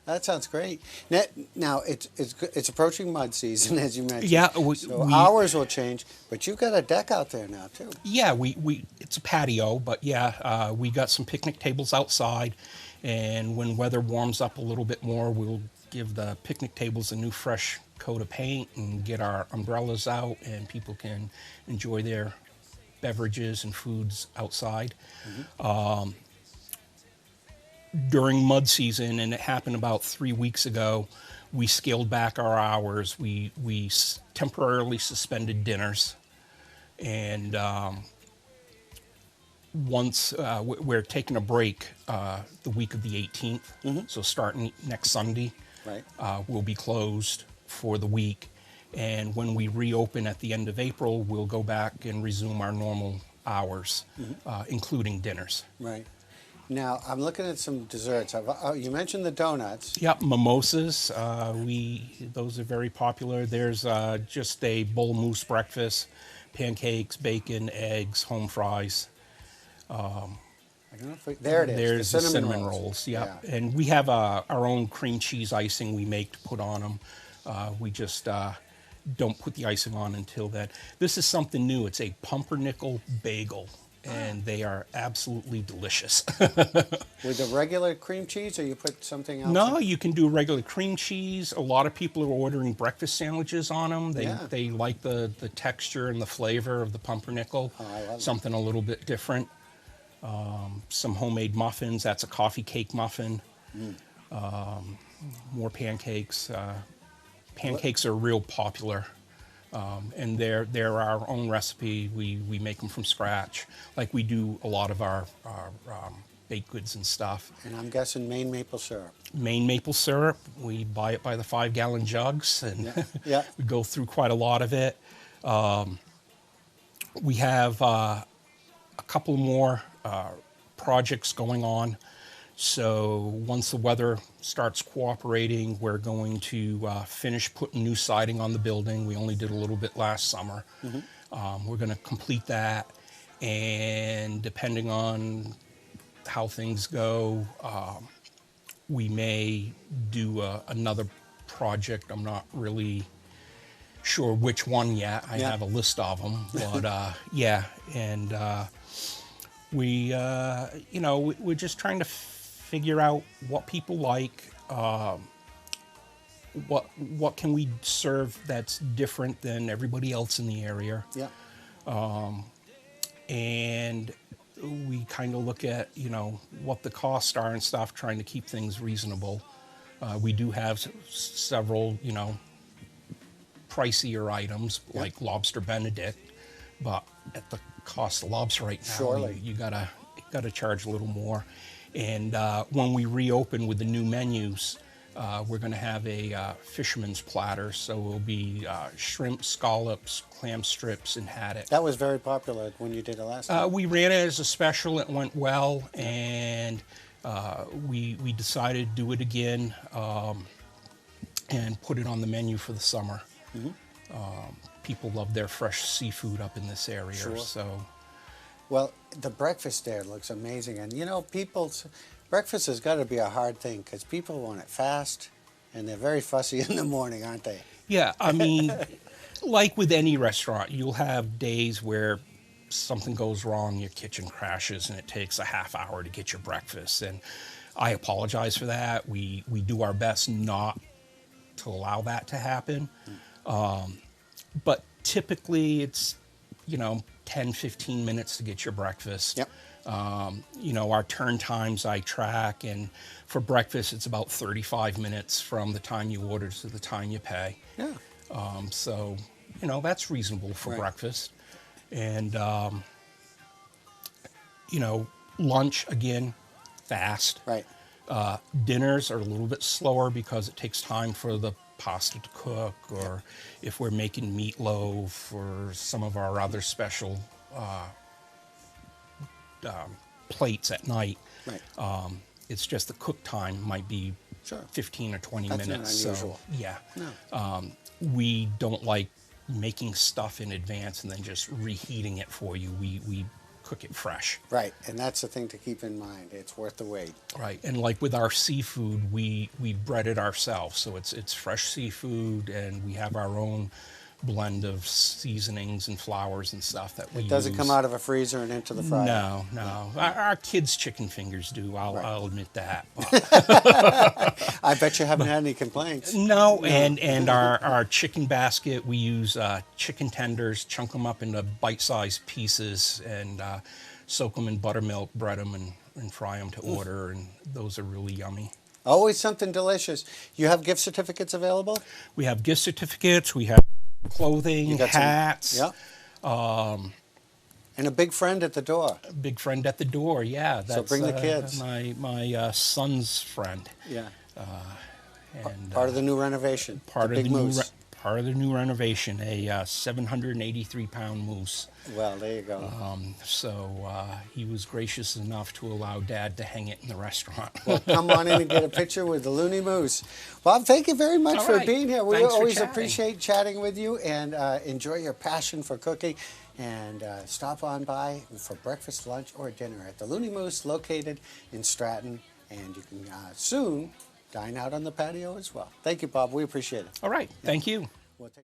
That sounds great. Now it's approaching mud season, as you mentioned. Yeah, So hours will change, but you've got a deck out there now too. yeah, we it's a patio, but yeah, we got some picnic tables outside, and when weather warms up a little bit more, we'll give the picnic tables a new fresh coat of paint and get our umbrellas out, and people can enjoy their beverages and foods outside. During mud season, and it happened about 3 weeks ago, we scaled back our hours. We temporarily suspended dinners, and once we're taking a break the week of the 18th. So starting next Sunday, Right. we'll be closed for the week. And when we reopen at the end of April, we'll go back and resume our normal hours, including dinners. Right. Now I'm looking at some desserts. You mentioned the donuts. Yep, mimosas. Those are very popular. There's just a bull moose breakfast, pancakes, bacon, eggs, home fries. I don't know if there it is. There's the cinnamon rolls. rolls. Yep. Yeah. And we have our own cream cheese icing we make to put on them. We just don't put the icing on until then. This is something new. It's a pumpernickel bagel, and they are absolutely delicious. With the regular cream cheese, or you put something else? No, you can do regular cream cheese. A lot of people are ordering breakfast sandwiches on them. They like the texture and the flavor of the pumpernickel. Oh, I love Something a little bit different. Some homemade muffins. That's a coffee cake muffin. More pancakes. Pancakes are real popular. And they're our own recipe. We make them from scratch, like we do a lot of our baked goods and stuff. And I'm guessing Maine maple syrup. Maine maple syrup, we buy it by the 5-gallon jugs, and Yeah. we go through quite a lot of it. We have a couple more projects going on. So once the weather starts cooperating, we're going to finish putting new siding on the building. We only did a little bit last summer. We're going to complete that, and depending on how things go, we may do another project. I'm not really sure which one yet. I have a list of them, but yeah, and we're just trying to figure out what people like, what can we serve that's different than everybody else in the area. Yeah. And we kind of look at, what the costs are and stuff, trying to keep things reasonable. We do have several, pricier items like lobster Benedict, but at the cost of lobster right now, Surely. you gotta charge a little more. And when we reopen with the new menus, we're going to have a fisherman's platter. So it'll be shrimp, scallops, clam strips, and haddock. That was very popular when you did it last time. We ran it as a special. It went well, and we decided to do it again and put it on the menu for the summer. People love their fresh seafood up in this area. Sure. So. Well, the breakfast there looks amazing. And, breakfast has got to be a hard thing because people want it fast, and they're very fussy in the morning, aren't they? Yeah, I mean, like with any restaurant, you'll have days where something goes wrong, your kitchen crashes, and it takes a half hour to get your breakfast. And I apologize for that. We do our best not to allow that to happen. But typically it's, 10, 15 minutes to get your breakfast. Yep. Our turn times I track, and for breakfast it's about 35 minutes from the time you order to the time you pay. Yeah. So, that's reasonable for breakfast. And, lunch, again, fast. Right. Dinners are a little bit slower because it takes time for the pasta to cook, or if we're making meatloaf or some of our other special plates at night. Right. It's just the cook time might be 15 or 20 That's minutes. not unusual. So, yeah. No. We don't like making stuff in advance and then just reheating it for you. We cook it fresh. Right, and that's the thing to keep in mind. It's worth the wait. Right, and like with our seafood, we bread it ourselves, so it's fresh seafood, and we have our own blend of seasonings and flours and stuff that we It doesn't use. come out of a freezer and into the fryer. No, no. Our kids' chicken fingers do. I'll admit that. I bet you haven't had any complaints. No, and our chicken basket, we use chicken tenders, chunk them up into bite-sized pieces, and soak them in buttermilk, bread them, and fry them to order, and those are really yummy. Always something delicious. You have gift certificates available? We have gift certificates, we have clothing, You got some- hats. Yeah. And a big friend at the door. A big friend at the door, yeah. That's, bring the kids. My son's friend. Yeah. And Part of the new renovation. part the of big the moose. part of the new renovation, a 783-pound moose. Well, there you go. So he was gracious enough to allow Dad to hang it in the restaurant. Well, come on in and get a picture with the Looney Moose. Bob, thank you very much All for right. being here. We Thanks for always chatting. appreciate chatting with you, and enjoy your passion for cooking. And stop on by for breakfast, lunch, or dinner at the Looney Moose, located in Stratton. And you can soon dine out on the patio as well. Thank you, Bob. We appreciate it. All right, thank you. We'll take